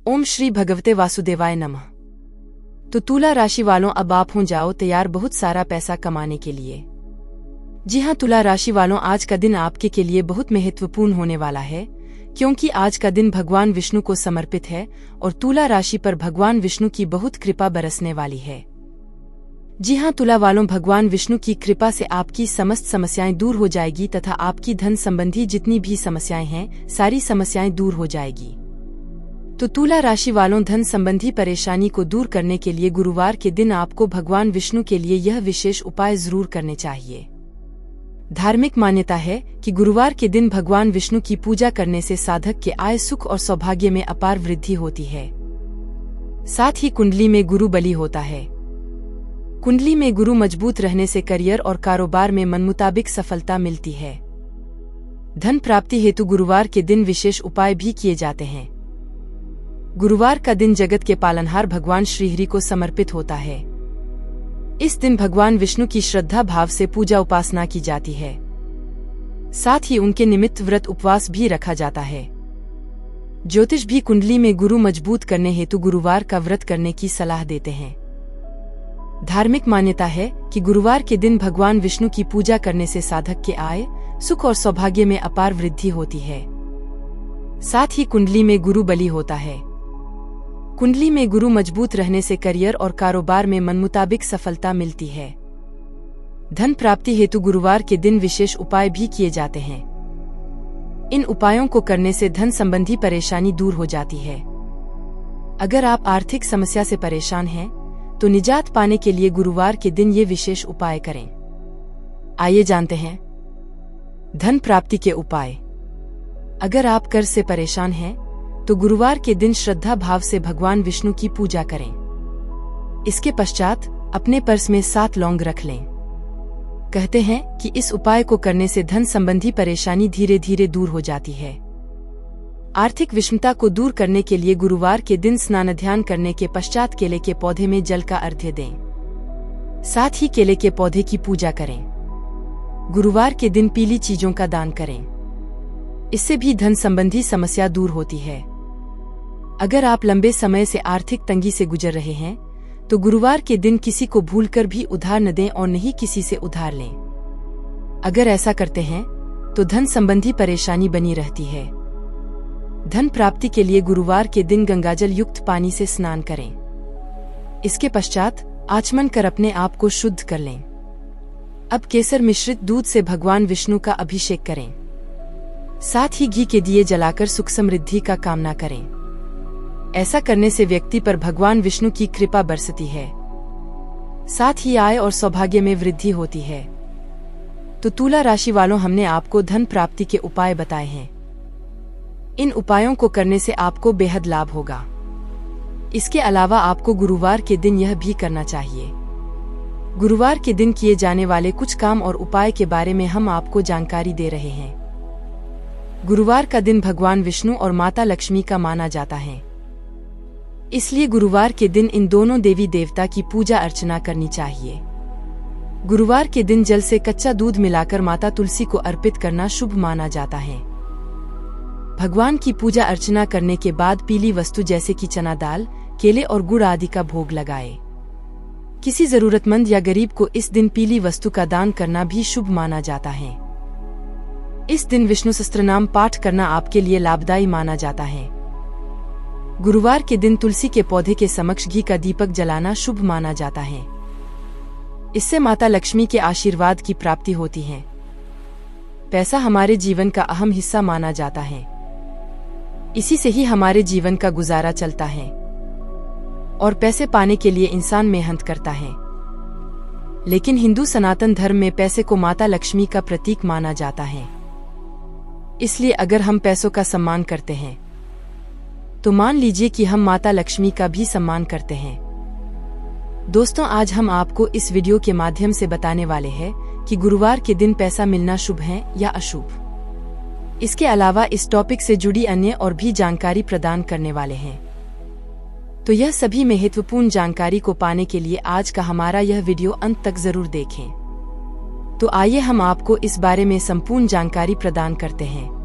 ओम श्री भगवते वासुदेवाय नमः। तो तुला राशि वालों, अब आप हो जाओ तैयार बहुत सारा पैसा कमाने के लिए। जी हाँ, तुला राशि वालों, आज का दिन आपके के लिए बहुत महत्वपूर्ण होने वाला है, क्योंकि आज का दिन भगवान विष्णु को समर्पित है और तुला राशि पर भगवान विष्णु की बहुत कृपा बरसने वाली है। जी हाँ तुला वालों, भगवान विष्णु की कृपा से आपकी समस्त समस्याएं दूर हो जाएगी तथा आपकी धन संबंधी जितनी भी समस्याएं हैं, सारी समस्याएं दूर हो जाएगी। तो तुला राशि वालों, धन संबंधी परेशानी को दूर करने के लिए गुरुवार के दिन आपको भगवान विष्णु के लिए यह विशेष उपाय जरूर करने चाहिए। धार्मिक मान्यता है कि गुरुवार के दिन भगवान विष्णु की पूजा करने से साधक के आय, सुख और सौभाग्य में अपार वृद्धि होती है। साथ ही कुंडली में गुरु बली होता है। कुंडली में गुरु मजबूत रहने से करियर और कारोबार में मनमुताबिक सफलता मिलती है। धन प्राप्ति हेतु गुरुवार के दिन विशेष उपाय भी किए जाते हैं। गुरुवार का दिन जगत के पालनहार भगवान श्रीहरि को समर्पित होता है। इस दिन भगवान विष्णु की श्रद्धा भाव से पूजा उपासना की जाती है। साथ ही उनके निमित्त व्रत उपवास भी रखा जाता है। ज्योतिष भी कुंडली में गुरु मजबूत करने हेतु गुरुवार का व्रत करने की सलाह देते हैं। धार्मिक मान्यता है कि गुरुवार के दिन भगवान विष्णु की पूजा करने से साधक के आय, सुख और सौभाग्य में अपार वृद्धि होती है। साथ ही कुंडली में गुरु बली होता है। कुंडली में गुरु मजबूत रहने से करियर और कारोबार में मनमुताबिक सफलता मिलती है। धन प्राप्ति हेतु गुरुवार के दिन विशेष उपाय भी किए जाते हैं। इन उपायों को करने से धन संबंधी परेशानी दूर हो जाती है। अगर आप आर्थिक समस्या से परेशान हैं, तो निजात पाने के लिए गुरुवार के दिन ये विशेष उपाय करें। आइए जानते हैं धन प्राप्ति के उपाय। अगर आप कर्ज से परेशान हैं, तो गुरुवार के दिन श्रद्धा भाव से भगवान विष्णु की पूजा करें। इसके पश्चात अपने पर्स में 7 लौंग रख लें। कहते हैं कि इस उपाय को करने से धन संबंधी परेशानी धीरे धीरे दूर हो जाती है। आर्थिक विषमता को दूर करने के लिए गुरुवार के दिन स्नान ध्यान करने के पश्चात केले के पौधे में जल का अर्घ्य दें। साथ ही केले के पौधे की पूजा करें। गुरुवार के दिन पीली चीजों का दान करें। इससे भी धन संबंधी समस्या दूर होती है। अगर आप लंबे समय से आर्थिक तंगी से गुजर रहे हैं, तो गुरुवार के दिन किसी को भूलकर भी उधार न दें और न ही किसी से उधार लें। अगर ऐसा करते हैं, तो धन संबंधी परेशानी बनी रहती है। धन प्राप्ति के लिए गुरुवार के दिन गंगाजल युक्त पानी से स्नान करें। इसके पश्चात आचमन कर अपने आप को शुद्ध कर लें। अब केसर मिश्रित दूध से भगवान विष्णु का अभिषेक करें। साथ ही घी के दिए जलाकर सुख समृद्धि का कामना करें। ऐसा करने से व्यक्ति पर भगवान विष्णु की कृपा बरसती है। साथ ही आय और सौभाग्य में वृद्धि होती है। तो तुला राशि वालों, हमने आपको धन प्राप्ति के उपाय बताए हैं। इन उपायों को करने से आपको बेहद लाभ होगा। इसके अलावा आपको गुरुवार के दिन यह भी करना चाहिए। गुरुवार के दिन किए जाने वाले कुछ काम और उपाय के बारे में हम आपको जानकारी दे रहे हैं। गुरुवार का दिन भगवान विष्णु और माता लक्ष्मी का माना जाता है। इसलिए गुरुवार के दिन इन दोनों देवी देवता की पूजा अर्चना करनी चाहिए। गुरुवार के दिन जल से कच्चा दूध मिलाकर माता तुलसी को अर्पित करना शुभ माना जाता है। भगवान की पूजा अर्चना करने के बाद पीली वस्तु जैसे कि चना दाल, केले और गुड़ आदि का भोग लगाए। किसी जरूरतमंद या गरीब को इस दिन पीली वस्तु का दान करना भी शुभ माना जाता है। इस दिन विष्णु सहस्त्रनाम पाठ करना आपके लिए लाभदायी माना जाता है। गुरुवार के दिन तुलसी के पौधे के समक्ष घी का दीपक जलाना शुभ माना जाता है। इससे माता लक्ष्मी के आशीर्वाद की प्राप्ति होती है। पैसा हमारे जीवन का अहम हिस्सा माना जाता है। इसी से ही हमारे जीवन का गुजारा चलता है और पैसे पाने के लिए इंसान मेहनत करता है। लेकिन हिंदू सनातन धर्म में पैसे को माता लक्ष्मी का प्रतीक माना जाता है। इसलिए अगर हम पैसों का सम्मान करते हैं, तो मान लीजिए कि हम माता लक्ष्मी का भी सम्मान करते हैं। दोस्तों, आज हम आपको इस वीडियो के माध्यम से बताने वाले हैं कि गुरुवार के दिन पैसा मिलना शुभ है या अशुभ। इसके अलावा इस टॉपिक से जुड़ी अन्य और भी जानकारी प्रदान करने वाले हैं। तो यह सभी महत्वपूर्ण जानकारी को पाने के लिए आज का हमारा यह वीडियो अंत तक जरूर देखें। तो आइए हम आपको इस बारे में संपूर्ण जानकारी प्रदान करते हैं।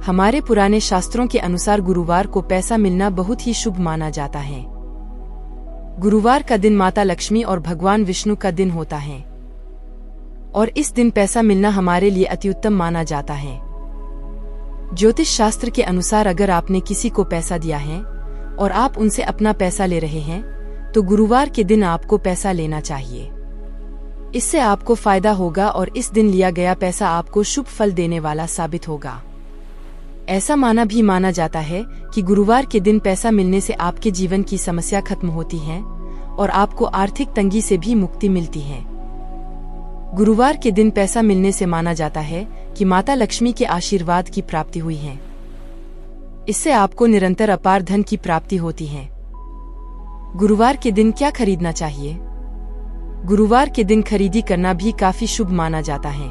हमारे पुराने शास्त्रों के अनुसार गुरुवार को पैसा मिलना बहुत ही शुभ माना जाता है। गुरुवार का दिन माता लक्ष्मी और भगवान विष्णु का दिन होता है और इस दिन पैसा मिलना हमारे लिए अति उत्तम माना जाता है। ज्योतिष शास्त्र के अनुसार अगर आपने किसी को पैसा दिया है और आप उनसे अपना पैसा ले रहे हैं तो गुरुवार के दिन आपको पैसा लेना चाहिए। इससे आपको फायदा होगा और इस दिन लिया गया पैसा आपको शुभ फल देने वाला साबित होगा। ऐसा माना जाता है कि गुरुवार के दिन पैसा मिलने से आपके जीवन की समस्या खत्म होती है और आपको आर्थिक तंगी से भी मुक्ति मिलती है। गुरुवार के दिन पैसा मिलने से माना जाता है कि माता लक्ष्मी के आशीर्वाद की प्राप्ति हुई है। इससे आपको निरंतर अपार धन की प्राप्ति होती है। गुरुवार के दिन क्या खरीदना चाहिए? गुरुवार के दिन खरीदी करना भी काफी शुभ माना जाता है।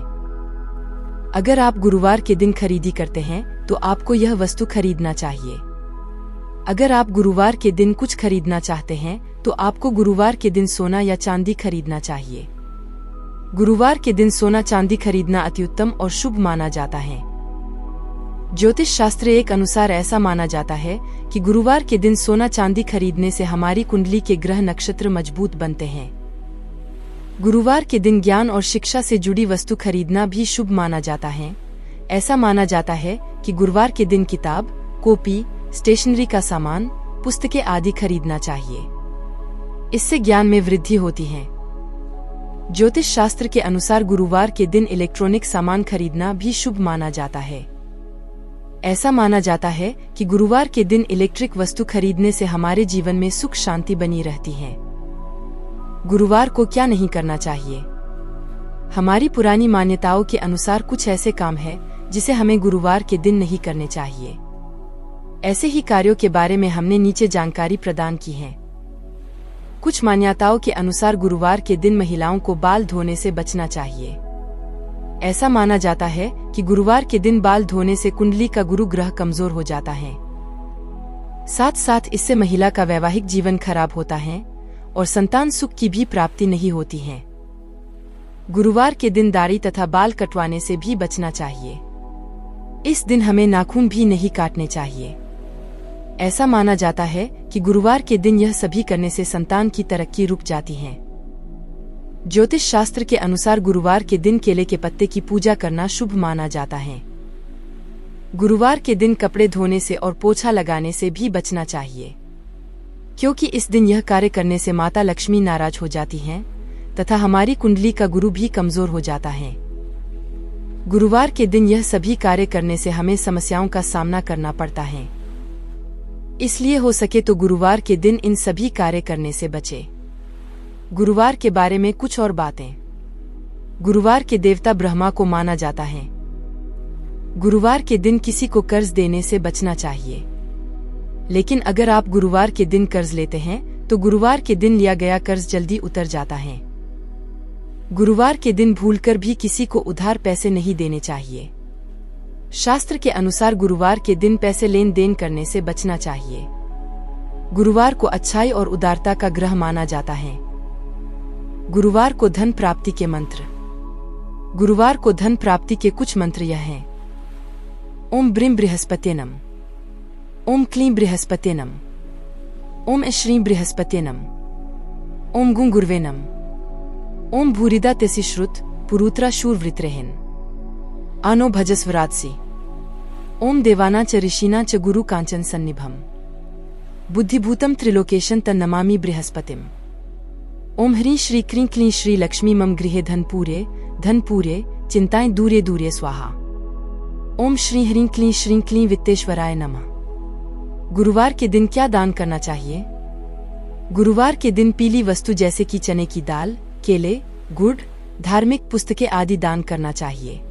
अगर आप गुरुवार के दिन खरीदी करते हैं तो आपको यह वस्तु खरीदना चाहिए। अगर आप गुरुवार के दिन कुछ खरीदना चाहते हैं तो आपको गुरुवार के दिन सोना या चांदी खरीदना चाहिए। गुरुवार के दिन सोना चांदी खरीदना अति उत्तम और शुभ माना जाता है। ज्योतिष शास्त्र एक अनुसार ऐसा माना जाता है कि गुरुवार के दिन सोना चांदी खरीदने से हमारी कुंडली के ग्रह नक्षत्र मजबूत बनते हैं। गुरुवार के दिन ज्ञान और शिक्षा से जुड़ी वस्तु खरीदना भी शुभ माना जाता है। ऐसा माना जाता है कि गुरुवार के दिन किताब, कॉपी, स्टेशनरी का सामान, पुस्तकें आदि खरीदना चाहिए। इससे ज्ञान में वृद्धि होती है। ज्योतिष शास्त्र के अनुसार गुरुवार के दिन इलेक्ट्रॉनिक सामान खरीदना भी शुभ माना जाता है। ऐसा माना जाता है कि गुरुवार के दिन इलेक्ट्रिक वस्तु खरीदने से हमारे जीवन में सुख शांति बनी रहती है। गुरुवार को क्या नहीं करना चाहिए? हमारी पुरानी मान्यताओं के अनुसार कुछ ऐसे काम है जिसे हमें गुरुवार के दिन नहीं करने चाहिए। ऐसे ही कार्यों के बारे में हमने नीचे जानकारी प्रदान की है। कुछ मान्यताओं के अनुसार गुरुवार के दिन महिलाओं को बाल धोने से बचना चाहिए। ऐसा माना जाता है कि गुरुवार के दिन बाल धोने से कुंडली का गुरु ग्रह कमजोर हो जाता है। साथ साथ इससे महिला का वैवाहिक जीवन खराब होता है और संतान सुख की भी प्राप्ति नहीं होती है। गुरुवार के दिन दाढ़ी तथा बाल कटवाने से भी बचना चाहिए। इस दिन हमें नाखून भी नहीं काटने चाहिए। ऐसा माना जाता है कि गुरुवार के दिन यह सभी करने से संतान की तरक्की रुक जाती है। ज्योतिष शास्त्र के अनुसार गुरुवार के दिन केले के पत्ते की पूजा करना शुभ माना जाता है। गुरुवार के दिन कपड़े धोने से और पोछा लगाने से भी बचना चाहिए, क्योंकि इस दिन यह कार्य करने से माता लक्ष्मी नाराज हो जाती हैं तथा हमारी कुंडली का गुरु भी कमजोर हो जाता है। गुरुवार के दिन यह सभी कार्य करने से हमें समस्याओं का सामना करना पड़ता है। इसलिए हो सके तो गुरुवार के दिन इन सभी कार्य करने से बचे। गुरुवार के बारे में कुछ और बातें। गुरुवार के देवता ब्रह्मा को माना जाता है। गुरुवार के दिन किसी को कर्ज देने से बचना चाहिए। लेकिन अगर आप गुरुवार के दिन कर्ज लेते हैं तो गुरुवार के दिन लिया गया कर्ज जल्दी उतर जाता है। गुरुवार के दिन भूलकर भी किसी को उधार पैसे नहीं देने चाहिए। शास्त्र के अनुसार गुरुवार के दिन पैसे लेन देन करने से बचना चाहिए। गुरुवार को अच्छाई और उदारता का ग्रह माना जाता है। गुरुवार को धन प्राप्ति के मंत्र। गुरुवार को धन प्राप्ति के कुछ मंत्र यह हैं। ओम ब्रीम बृहस्पति नम। ओम क्लीं बृहस्पति नम। ओम श्रीं बृहस्पति नम। ओम गुं गुर्वे नम। ओम भूरिदा तेसि श्रुत पुरुत्रा शूर वृत्रेहन आनो भजस्वरात्सी। ओम देवाना च ऋषिना च गुरु कांचन सन्निभम बुद्धिभूतम त्रिलोकेशन तन्नमामि बृहस्पतिम। ओम ह्रीं श्री क्रीं क्लीं श्री लक्ष्मी मम गृहे धन पूरे चिंताएं दूरे दूरे स्वाहा। ओम श्री ह्रीं क्लीं वित्तेश्वराय नमः। गुरुवार के दिन क्या दान करना चाहिए? गुरुवार के दिन पीली वस्तु जैसे कि चने की दाल, केले, गुड़, धार्मिक पुस्तकें आदि दान करना चाहिए।